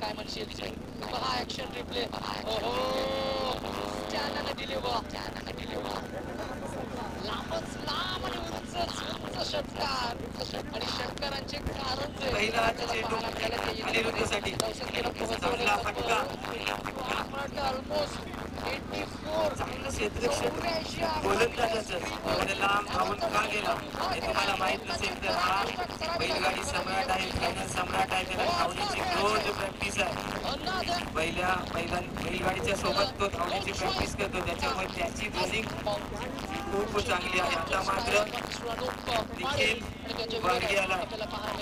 काय म्हणशील पहा ऍक्शन रिप्ले ओहो त्यानं दिले बा लांबच लांब आणि उंच षटकार आणि षटकारांचे कारण पहिला चेंडू अनिरुद्धसाठी चांगला फटका ऑलमोस्ट 84 चांगलं क्षेत्ररक्षण गोलंदाजाचं एवढं लांब धावून का गेला हे तुम्हाला माहित नसेल तर हा बैलगाडी सम्राट आहे फायनल सम्राट आहे त्याला धावण्याची रोज प्रॅक्टिस आहे बैलगाडीच्या सोबत तो धावण्याची प्रॅक्टिस करतो त्याच्यामुळे त्याची रनिंग खूप चांगली आहे आता मात्र निखिल वाघियाला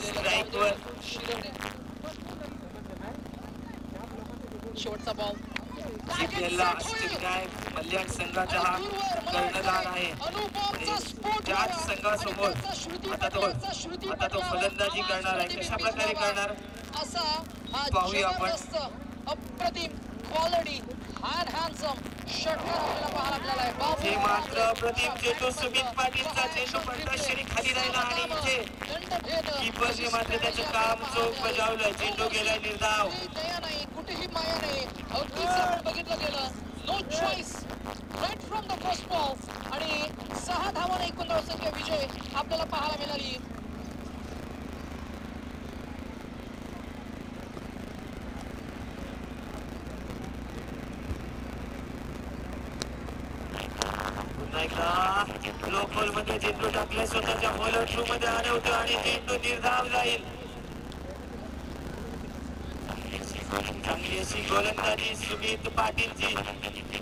स्ट्राईकवर शेवटचा बॉल कल्याण संघाचा हा कर्णधार आहे त्याच संघासमोर आता तो फलंदाजी करणार आहे कशा प्रकारे करणार पाहूया आपण अप्रतिम क्वालिटी हँडसम षटकार आपल्याला पाहायला मिळाला आहे हे मात्र अप्रतिम चेंडू सुमित पाटीलचा चेंडू पडला खाली राहिला आणि इथे कीपरने मात्र त्याचं काम चोख बजावलं चेंडू गेला निर्धाव कुठेही माया नाही अगदीच बघितलं गेलं no choice right from the first ball आणि 6 धावांना 19 संख्या विजय आपल्याला पाहायला मिळाली लोकल मध्ये चेंडू टाकले स्वतःच्या बॉलर थ्रू मध्ये आले होते आणि चेंडू निर्धाव जाईल चांगली अशी गोलंदाजी सुमित पाटीलची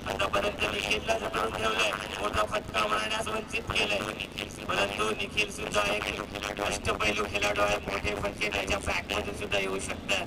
आतापर्यंत निखिलला झटून ठेवलंय मोठा फटका मारण्यास वंचित केलंय परंतु निखिल सुद्धा एक अष्टपैलू खेळाडू आहे मोठे फटके त्याच्या बॅट मधून सुद्धा येऊ शकतात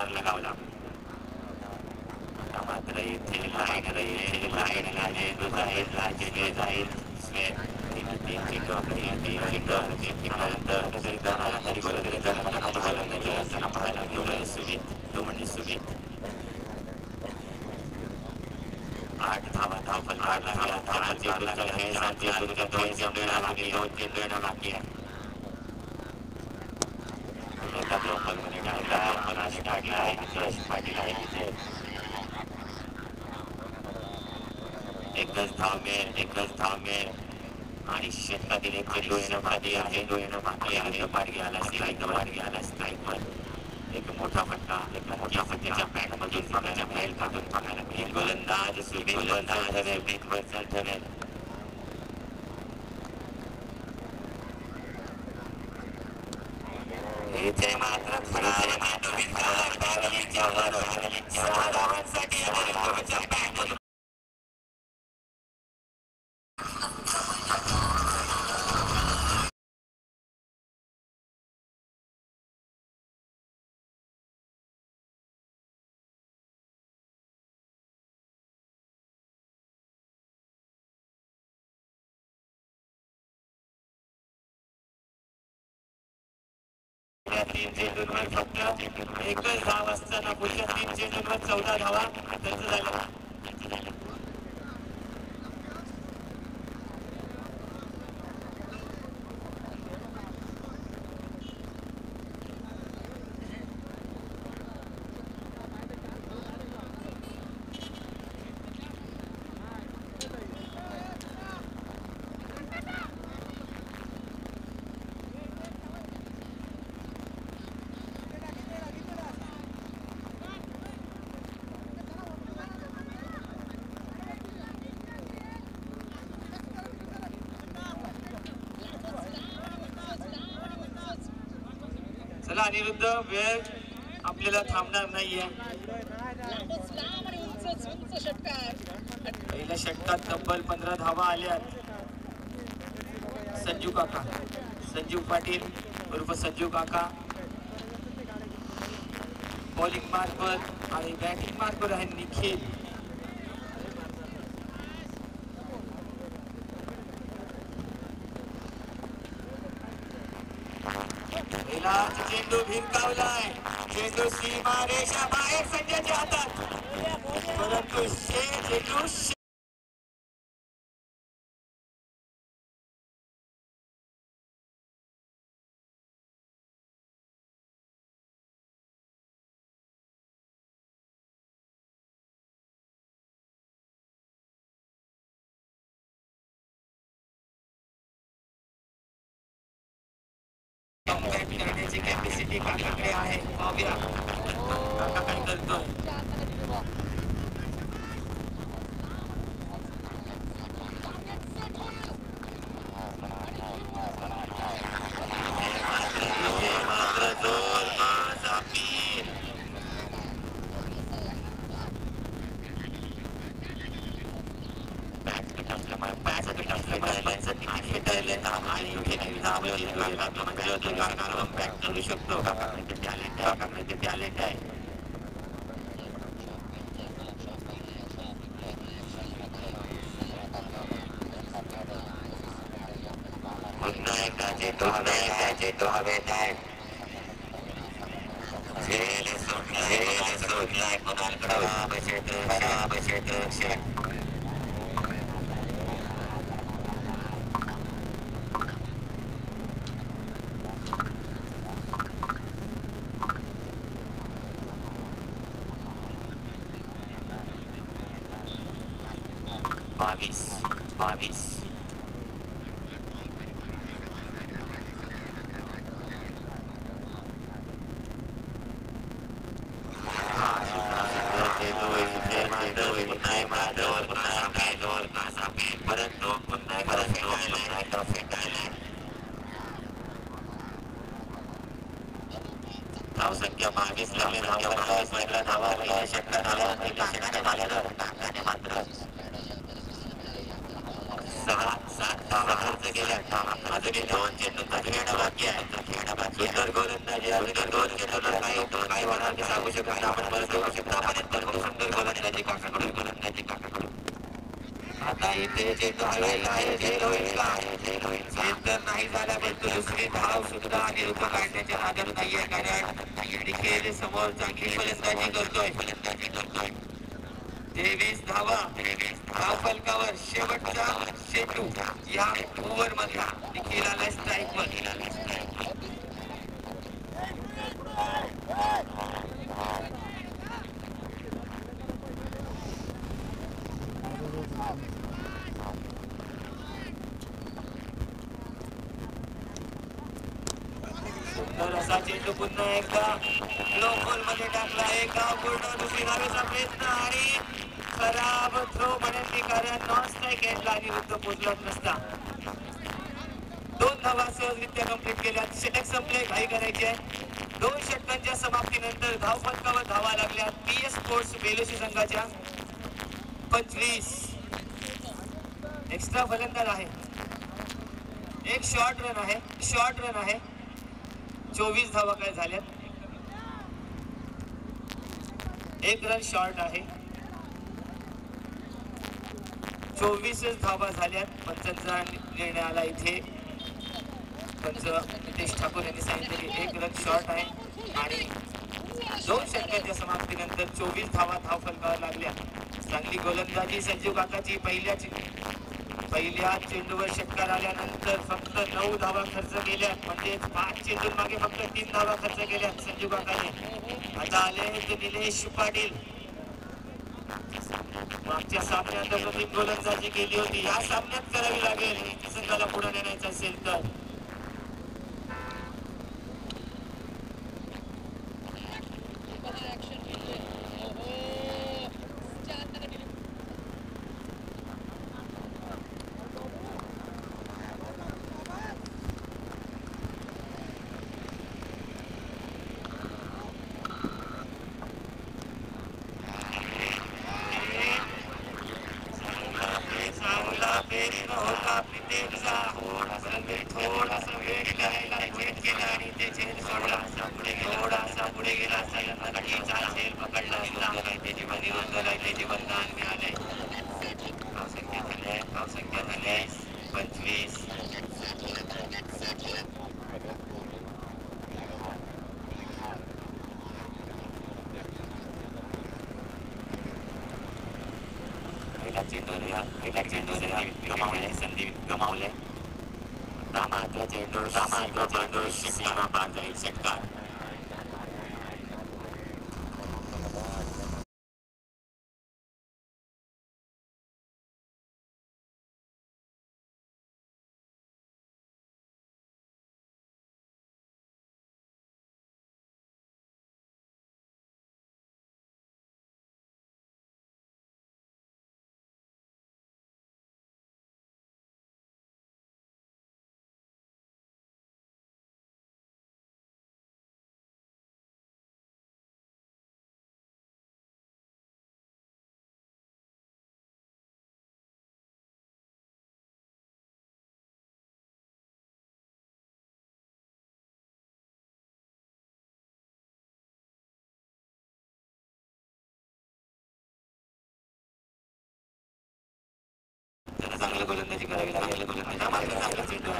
लगावला मात्र इथे लाईन जाईल सुमित 8 धावा धावफल लागला दोन चेंडू बाकी आहे एका लोकल मध्ये टाकला पाटील आहे तिथे एकच धाव मिळेल आणि शेतातील एक चेंडू येणं बाकी आहे पाडगी आला स्ट्राईक वर एक मोठा फटका फटक्याच्या बॅट मधून बघायला मिळेल गोलंदाज सुमित वर ठरेल इथे मात्र एकच धाव असताना पुढच्या 3 चेंडूंवर 14 धावा खर्च झाला चला अनिरुद्ध वेळ आपल्याला थांबणार नाहीये. लांबच लांब आणि उंचच उंच षटकार. पहिल्या षटकात तब्बल 15 धावा आल्यात. संजू काका, संजीव पाटील उर्फ संजू काका बॉलिंग मार्फत आणि बॅटिंग मार्फत आहे निखिल. चेंडू भिरकावलाय, चेंडू सीमारेषा बाहेर संजयच्या हातात, परंतु चेंडू करण्याची कॅपॅसिटी काकाकडे आहे. पाहूया काका काय करतोय. मात्र जोर माझा पीर. करू शकतो. काकाकडे टॅलेंट आहे. पुन्हा एकदा चेंडू हवेत आहे. सोडलाय क्षेत्ररक्षक. बावीस धावसंख्या 22 धावा षटकात आल्यानंतर काकाने मात्र 6-7 धावा खर्च केल्या. अजूनही 2 चेंडूंचा खेळणं बाकी आहे. सुंदर गोलंदाजी काही वादाने सांगू शकत आपण परत येऊ शकता. सुंदर गोलंदाजी काकाकडून. आता इथे चेंडू हवेला आहे. झेल तर नाही झाला, परंतु दुसरी धाव सुद्धा आणि रुपा काढण्याच्या नादात नाहीये, कारण निखिल समोर चांगली फलंदाजी करतोय. 23 धावा धाव फलकावर. शेवटचा चेंडू या ओव्हर मधला निखिल आला स्ट्राईक वर. सुंदर असा चेंडू पुन्हा एकदा लो बॉल मध्ये टाकला. एक धाव पूर्ण, दुसरी धावेचा प्रयत्न आणि खराब थ्रो म्हणून कारण नॉन स्ट्राईक एंडला आणि विरुद्ध पोहोचलाच नसता. 2 धावा सहजरित्या कंप्लीट केल्या. षटक संपले, घाई करायची आहे. 2 षटकांच्या समाप्तीनंतर धाव फलकावर धावा लागल्या PS स्पोर्ट्स बेलोशी संघाच्या. 25 एक्स्ट्रा फलंदाज आहे. एक शॉर्ट रन आहे. 24 धावा काय झाल्यात. 1 रन शॉर्ट आहे. 24 धावा झाल्यात. पंचांचा निर्णय आला इथे. पंच नितेश ठाकूर यांनी सांगितले की 1 रन शॉर्ट आहे आणि 2 षटकांच्या समाप्तीनंतर 24 धावा धाव फलकावर लागल्या. चांगली गोलंदाजी संजीव काकाची. पहिल्या चेंडूवर षटकार आल्यानंतर फक्त 9 धावा खर्च केल्या, म्हणजे 5 चेंडू मागे फक्त 3 धावा खर्च केल्या संजीव काकाने. आता आले निलेश पाटील. मागच्या सामन्यात प्रथम गोलंदाजी केली होती, या सामन्यात करावी लागेल संघाला पुढे नेण्याचं असेल तर. त्यांचा थोडासा वेळ करायला वेट केला आणि ते झेल सोडला थोडासा पुढे गेला नक्कीचा झेल पकडला त्याचे वरदान मिळाले धावसंख्या झाले 25. पहिला चेंडू संधी गमावले मात्र चेंडू सीमा पार जाईल षटकार चांगलं गोलंदाजी करावी लागेल चांगला चेंडू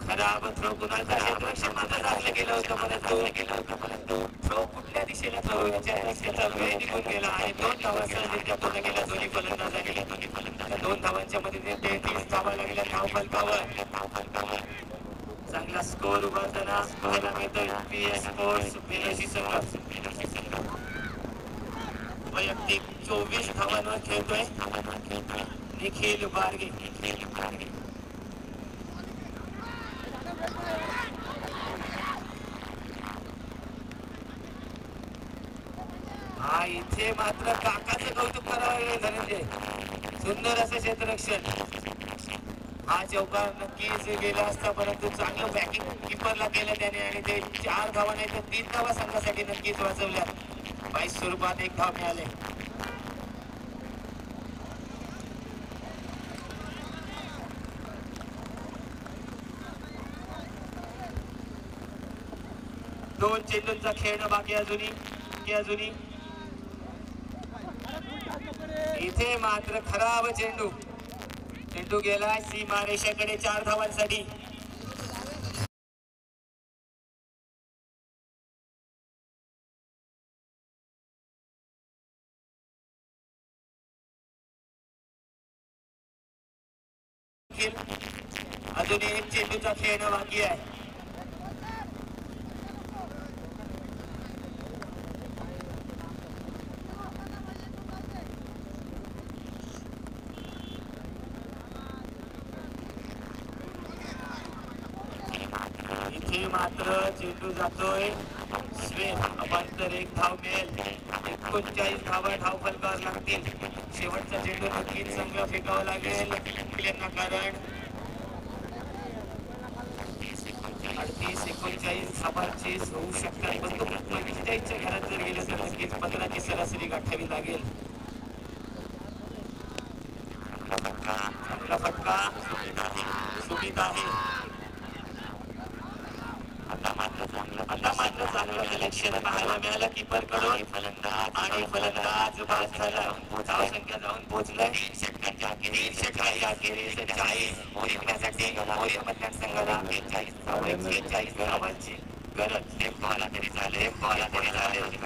खराब थ्रो कुणाचा क्षेत्ररक्षण मात्र राखलं गेलं होतं परंतु थ्रो कुठल्या दिशेला थ्रो याच्या वेळ निघून गेला आणि 2 धावा सहजरित्या पूर्ण केल्या दोन्ही फलंदाजांनी 2 धावांच्या मध्ये 33 धावा लागल्या धाव फलकावर चांगला स्कोर उभारताना पाहायला मिळतोय PS स्पोर्ट्स बेनर्जी संघ वैयक्तिक 24 धावांवर खेळतोय निखिल बारगे हा इथे मात्र काकाचं कौतुक करावं लागेल धनंजय सुंदर असं क्षेत्ररक्षण हा चौकार नक्कीच गेला असता परंतु चांगलं बॅकिंग किपरला केलं त्याने आणि ते 4 धावा नाही तर 3 धावा संघासाठी नक्कीच वाचवल्या 22 स्वरूपात 1 धाव मिळाले दोन चेंडूंचा खेळणं बाकी अजूनही इथे मात्र खराब चेंडू गेला सीमा रेषेकडे 4 धावांसाठी अजून एक चेंडूचा खेळणं बाकी आहे इथे मात्र चेंडू जातोय स्वेन अपांतर 1 धाव मिळेल 39 धावा धाव फलकावर लागतील शेवटचा चेंडू नक्कीच संघ फेकावा लागेल यांना कारण 38-39 धावांची होऊ शकतात पण तो 45च्या घरात जर गेलं तर नक्कीच 15ची सरासरी गाठावी लागेल चांगला फटका सुमित आहे आता मात्र चांगलं कलेक्शन पाहायला मिळालं कीपर कडून फलंदाज बाद झाला धावसंख्या जाऊन पोहोचलाय षटकाच्या अखेरीस 40 जिंकण्यासाठी मोरे मतदारसंघाला 43 धावांची गरज टेम्पोला तरी झाले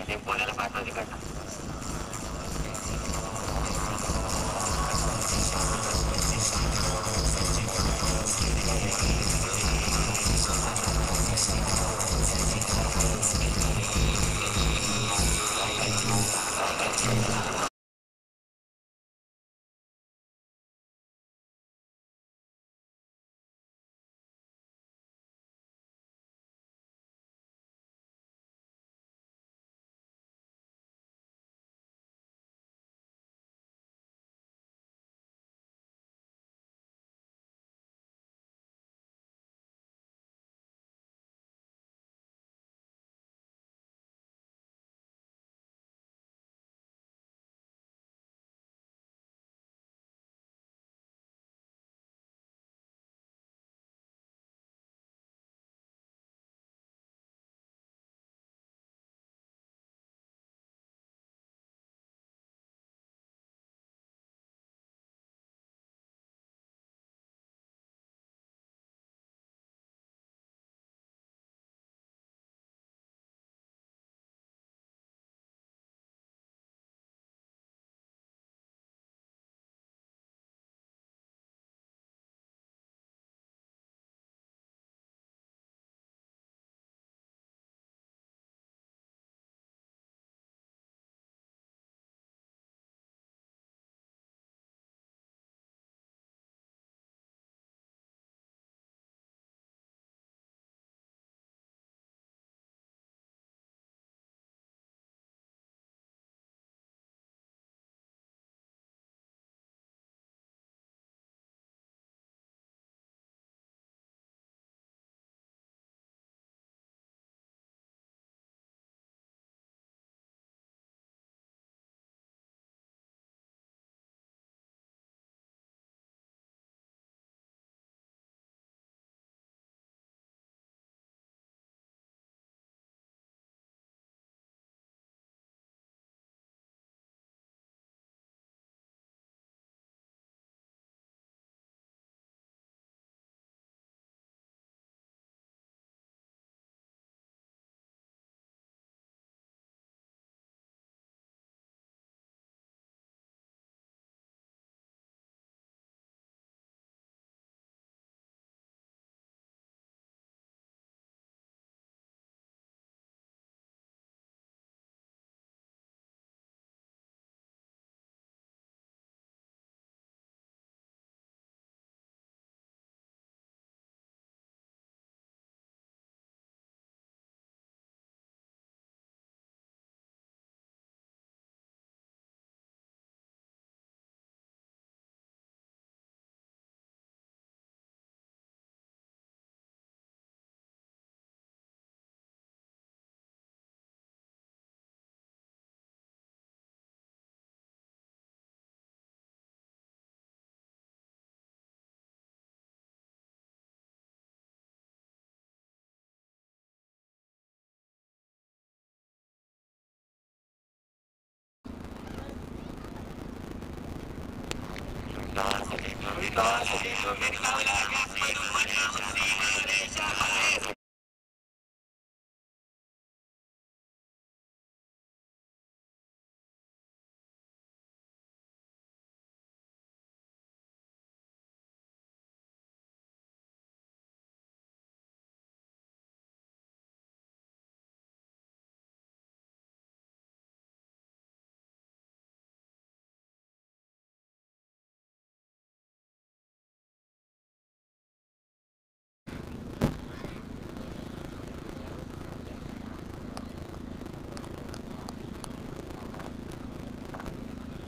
टेम्पोला पाठवली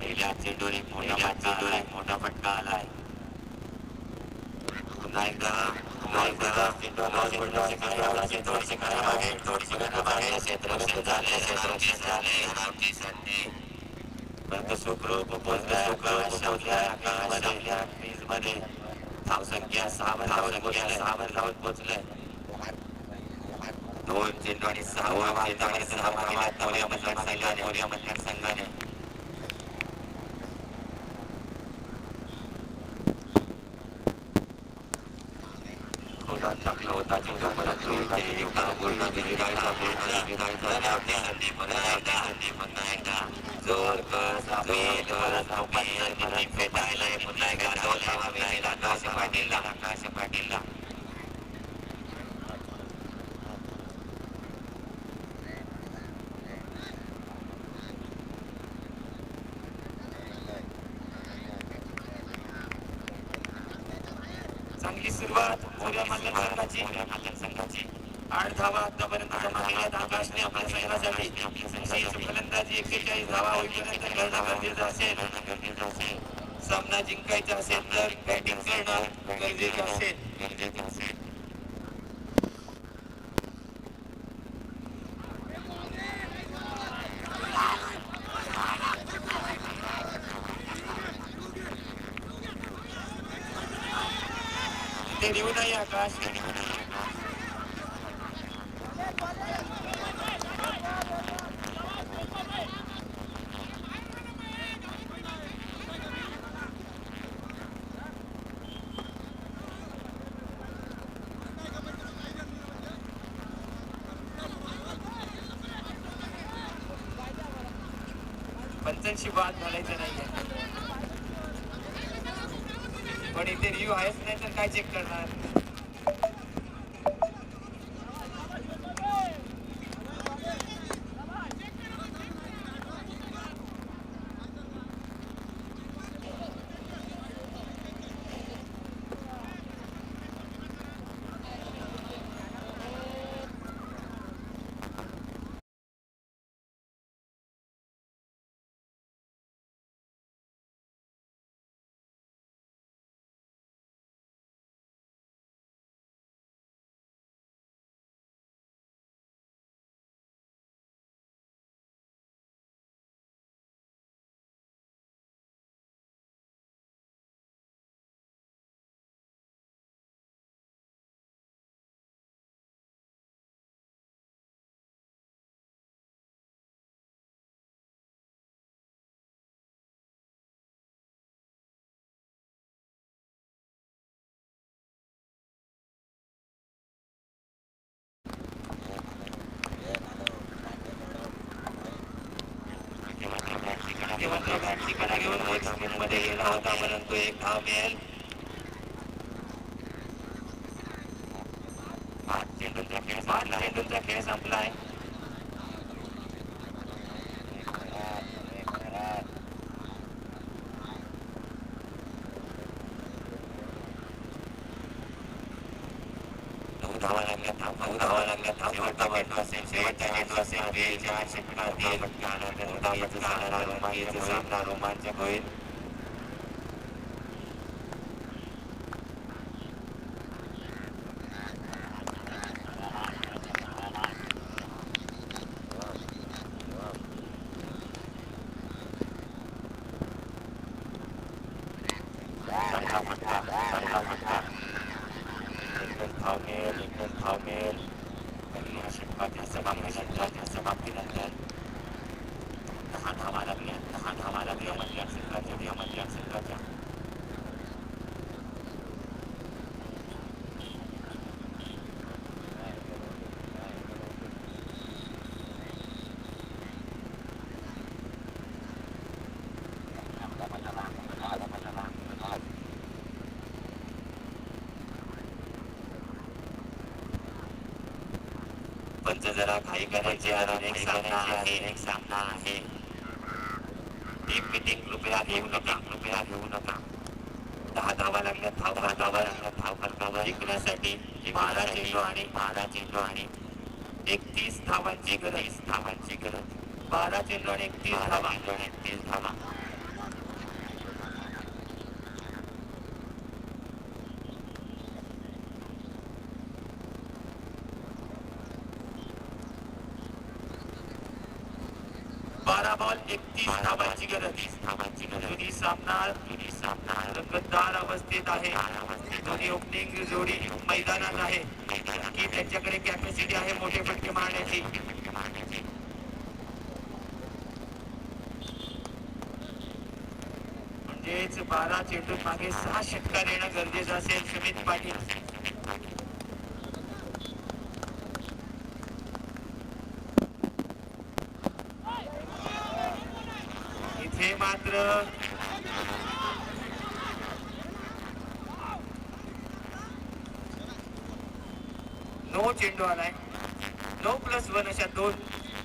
पहिल्या चेंडूवर एक मोठा फटका आलाय. पुन्हा एकदा सुखरूप मध्ये धावसंख्या 6 वर धावत पोहोचलंय. 2 चेंडू आणि 6 मतदारसंघाने टाकला होता. परंतु जोर पाटीलला चांगली सुरुवात मोर्या मतदारसंघाची. 8 धावा आतापर्यंत जमा केल्यात आकाशने आपल्या संघासाठी. फलंदाजी 41 धावा होईपर्यंत करणं गरजेचं असेल. सामना जिंकायचा असेल तर बॅटिंग करणं गरजेचं असेल. ते देऊ नाही आकाश. पंचांशी बाद घालायचं नाहीये. पण इथे रिव्ह्यू आहेच नाही तर काय चेक करणार. मध्ये गेला होता परंतु एक धाव मिळेल. 5 चेंडूंचा खेळ संपलाय. धावा लागल्या. शेवटचा सामना रोमांचक होईल. समाप्तीनंतर 10 धावा लागल्या मतदारसंघाच्या. पंच जरा घाई करायची आहे. एक सामना आहे. टीम मीटिंग कृपया घेऊ नका. 10 धावा लागल्या धाव फलकावर जिंकण्यासाठी 12 चेंडू आणि 31 धावांची गरज 12 चेंडू आणि 31 धावा. बॉल 31 धावांची गरज. दोन्ही सामना रंगतदार अवस्थेत आहे. दोन्ही ओपनिंग जोडी मैदानात आहे की त्यांच्याकडे कॅपॅसिटी आहे मोठे फटके मारण्याची. म्हणजेच 12 चेंडू मागे 6 षटकार येणं गरजेचं असेल. सुमित पाटील इथे मात्र नो चेंडू आलाय. 9+1 अशा 2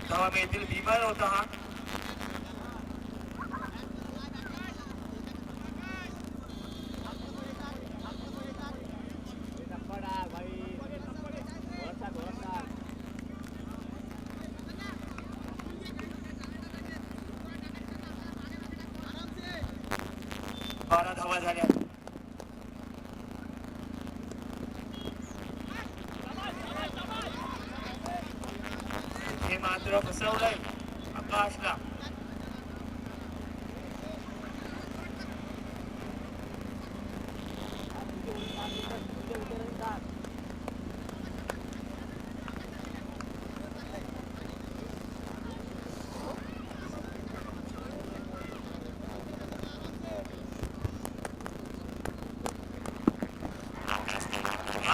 धावा मिळतील. बिमार होता हा. बारा धावा झाल्या. हे मात्र बसवलंय आकाशला.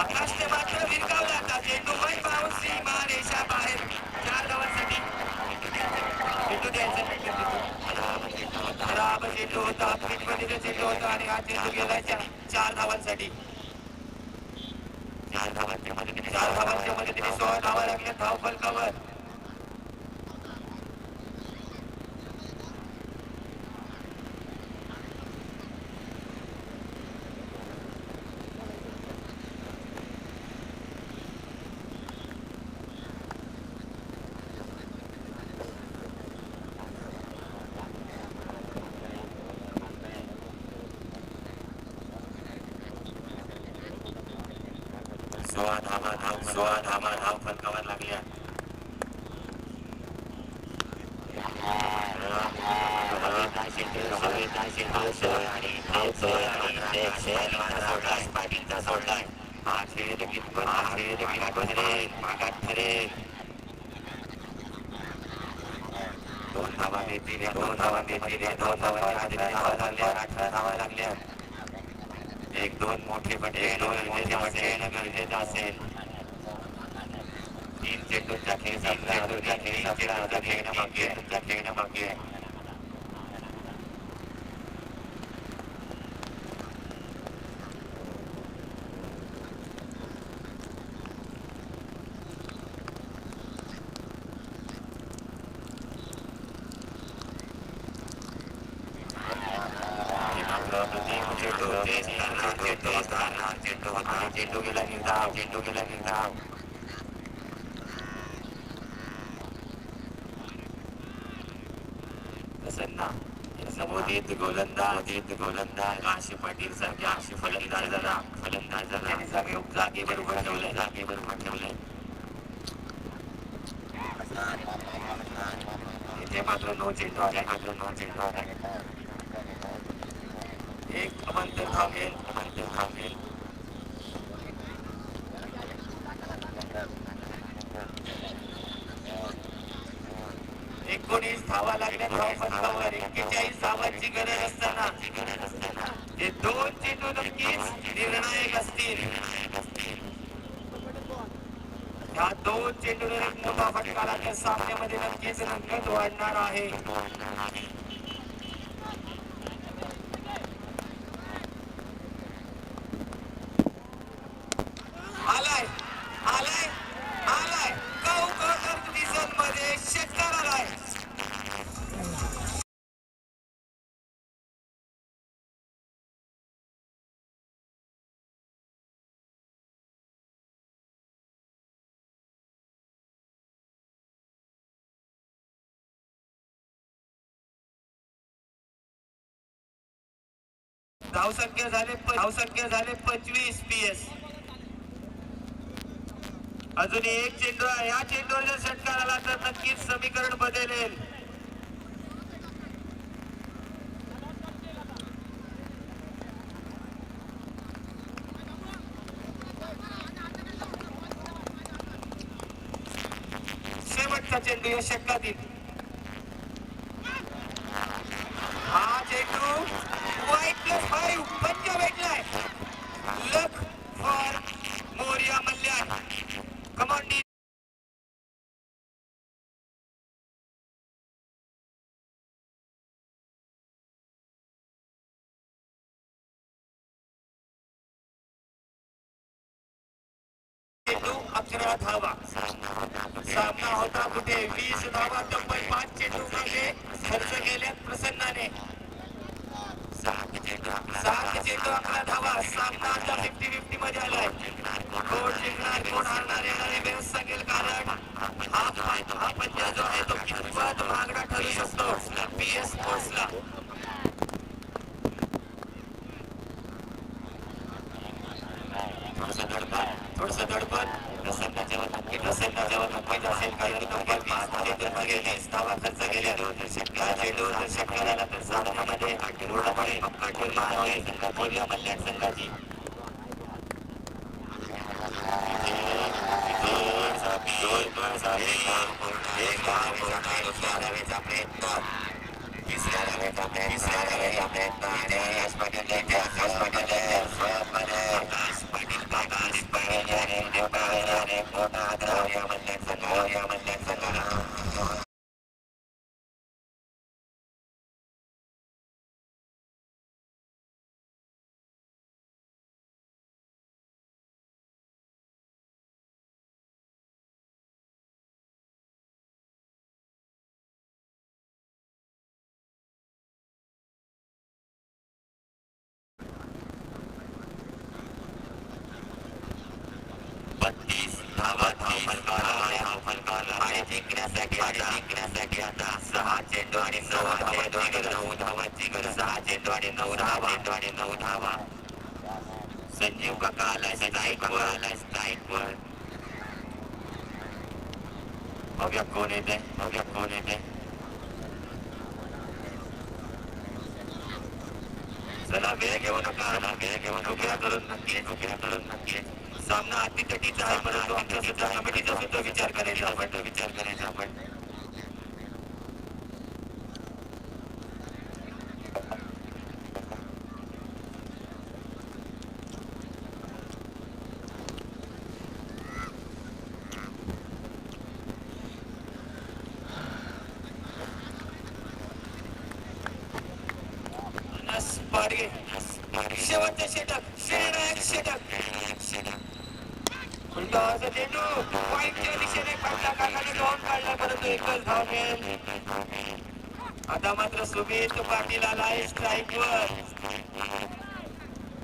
आकाशने मात्र भिरकावला. आता चेंडू वर पाहून सीमारेषा बाहेर. 4 धावांसाठी चेंडू द्यायचा. खराब चेंडू होता. फिटमध्ये चेंडू होता आणि हा चेंडू गेलाय 4 धावांसाठी. 4 धावांच्या मदतीने 16 धावा लागल्या धाव फलकावर. सोळा धावा धाव फलकावर लागल्या. पाटीलचा सोडलाय. हा खेळ मागात ठरेल. 2 धावा मिळतील. 2 धावा लागल्या. 1-2 मोठे फटके गरजेचं असेल. 3 चेंडूचा खेळ खेळणं बाकी आहे. चेंडू गेला निर्धाव. प्रसन्न समोदित गोलंदाज काशी पाटील सारख्या फलंदाज झाला. जागेवर उभं ठेवलंय. इथे मात्र नो चेंडू आला. एक अमांतर थांबेल. 19 धावा लागल्या धाव फलकावर. 41 धावांची गरज असताना हे 2 चेंडू नक्कीच निर्णायक असतील. या 2 चेंडूने मोठा फटका लागल्या. सामन्यामध्ये नक्कीच रंगत वाढणार आहे. आलाय. षटकार आलाय. धावसंख्या झाले 25 PS. अजून एक चेंडू आहे. या चेंडूवर जर षटकार आला तर नक्कीच समीकरण बदलेल. शेवटचा चेंडू या षटकातील. हा चेंडू -5 पंच भेटलाय. लक फॉर मोरिया मल्याण. कमांड चेंडू 11 धावा. सामना होता कुठे 20 धावा तब्बल 5 चेंडू मागे खर्च केल्यात प्रसन्नाने. 7 चेंडू 11 धावा. सामना आता 50-50 मध्ये आलाय. कोण जिंकणार कोण हारणार येणारे वेळेस सांगेल, कारण हा पंजा जो आहे तो कितपत महागडा ठरू शकतो PS स्पोर्ट्सला. थोडंसं दडपण प्रसन्न जेव्हा नक्की असेल, कारण नंबर 20 धावा खर्च केल्या. चेंडूवर षटकार आला तर सामन्यामध्ये पूर्णपणे पक्का ठरला आहे मोरिया मल्याण संघाची. तिसऱ्या धावेचा प्रयत्न आणि आकाश पाटील मोठा आदर मोरिया मल्याण संघाला. आणि जिंकण्यासाठी आता 6 चेंडू आणि 9 धावांची गरज. 6 चेंडू आणि 9 धावा. संजीव काका आलाय स्ट्राईक वर. बघूया कोण येते. चला वेळ घेऊ नका. उभ्या करून नक्की. सामना अतितटीचा आहे, परंतु आमच्या कमिटीचा सुद्धा विचार करायचा आपण. शेवटचे षटक. उलटाचा चेंडू पॉइंटच्या दिशेने काकाने धावून काढला, परंतु एकच धाव मिळेल. आता मात्र सुमित पाटील आलाय स्ट्राईक वर.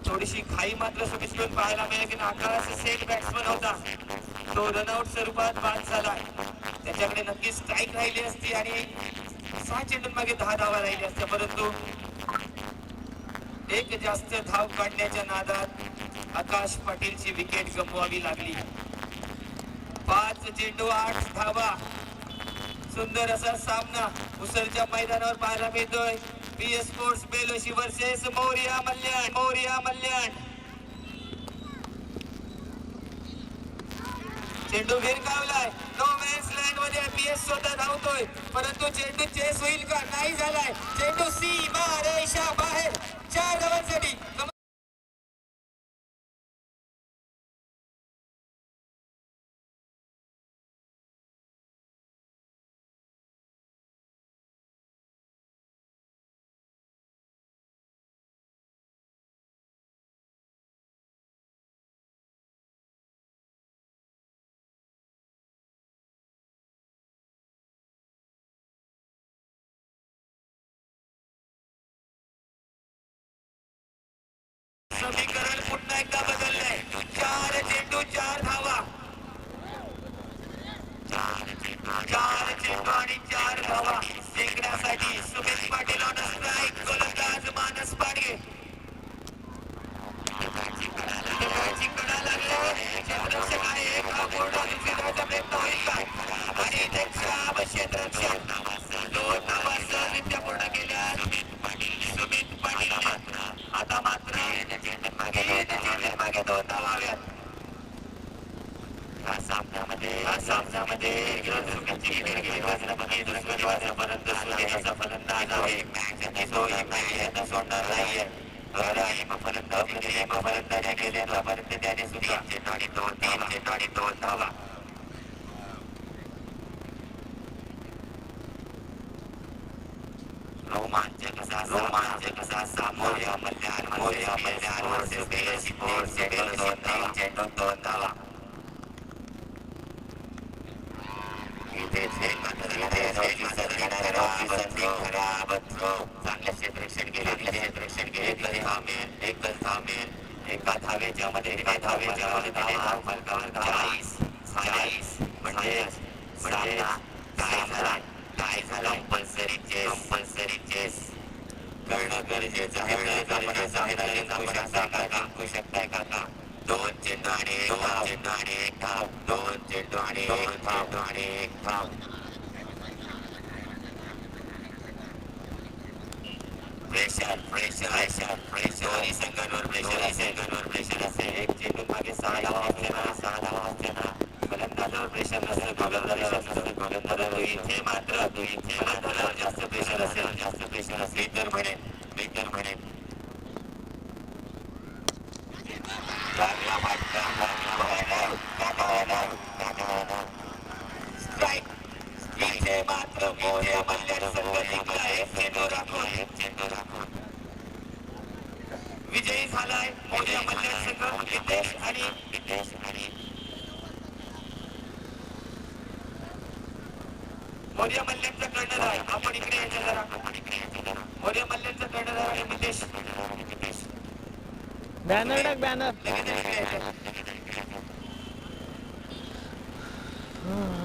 थोडीशी खाई मात्र सुमितकडून पाहायला मिळेल की आकाश सेट बॅट्समन होता, तो रनआउट स्वरूपात बाद झाला. त्याच्याकडे नक्की स्ट्राईक राहिली असती आणि 6 चेंडून मागे 10 धावा राहिली असत्या, परंतु एक जास्त धाव काढण्याच्या नादात आकाश पाटीलची विकेट गमवावी लागली. 5 चेंडू 8 धावा. सुंदर असा सामना उसरच्या मैदानावर पाहायला मिळतोय. PS स्पोर्ट्स बेलोशी वर्सेस मोरिया मल्याण. चेंडू भिरकावलाय. नो मॅन्स लँड मध्ये PS स्वतः धावतोय, परंतु चेंडू चेस होईल का? नाही झालाय. चेंडू सीमा रेषा बाहेर. 4 धावांसाठी 4 धावा 4 चेंडू आणि 4 धावा जिंकण्यासाठी सुमेश पाटील ऑन स्ट्राईक गोलंदाज मानस पाडगे कडा लागल्यावर क्षेत्ररक्षक आहे एक बोर्ड आणि फिरवायचा प्रयत्न होईल का आणि त्याच्या क्षेत्ररक्षक 2 धावा सहजरित्या पूर्ण केल्या सुमित पाटील आता मात्र मागे 2 धावा हव्यात या सामन्यामध्ये फलंदाज आहे तो सोडणार नाहीये फलंदाजी केली आतापर्यंत त्याने सुद्धा 2 धावा रोमांचक असा सामोऱ्या मल्ल्यावर चेंडू 2 धावा चांगले क्षेत्ररक्षण केले एकच थांबेल एका धावेच्या मध्ये 40 म्हणजे काय झालं कंपल्सरी चेस करणं गरजेचं आहे जिंकू शकताय काका 2 चेंडू आणि 1 धाव 2 चेंडू आणि 1 धाव प्रेशर दोन्ही संघांवर प्रेशर असे एक चेंडू मागे 6 धावा असते ना फलंदाजावर प्रेशर नसतं गोलंदाजावर इथे मात्र जास्त प्रेशर असेल तर म्हणेल स्ट्राईक इथे मात्र मोठ्या मल्ल्याचा संघ जिंकलाय चेंडू राखून विजयी झालाय मोठ्या मल्ल्याचा संघ नितेश आणि मोठ्या मल्ल्यांचा कर्णधार आपण इकडे यायचं जरा मोठ्या मल्ल्यांचा कर्णधार आहे नितेश बॅनर टाक बॅनर लगेच इकडे यायचं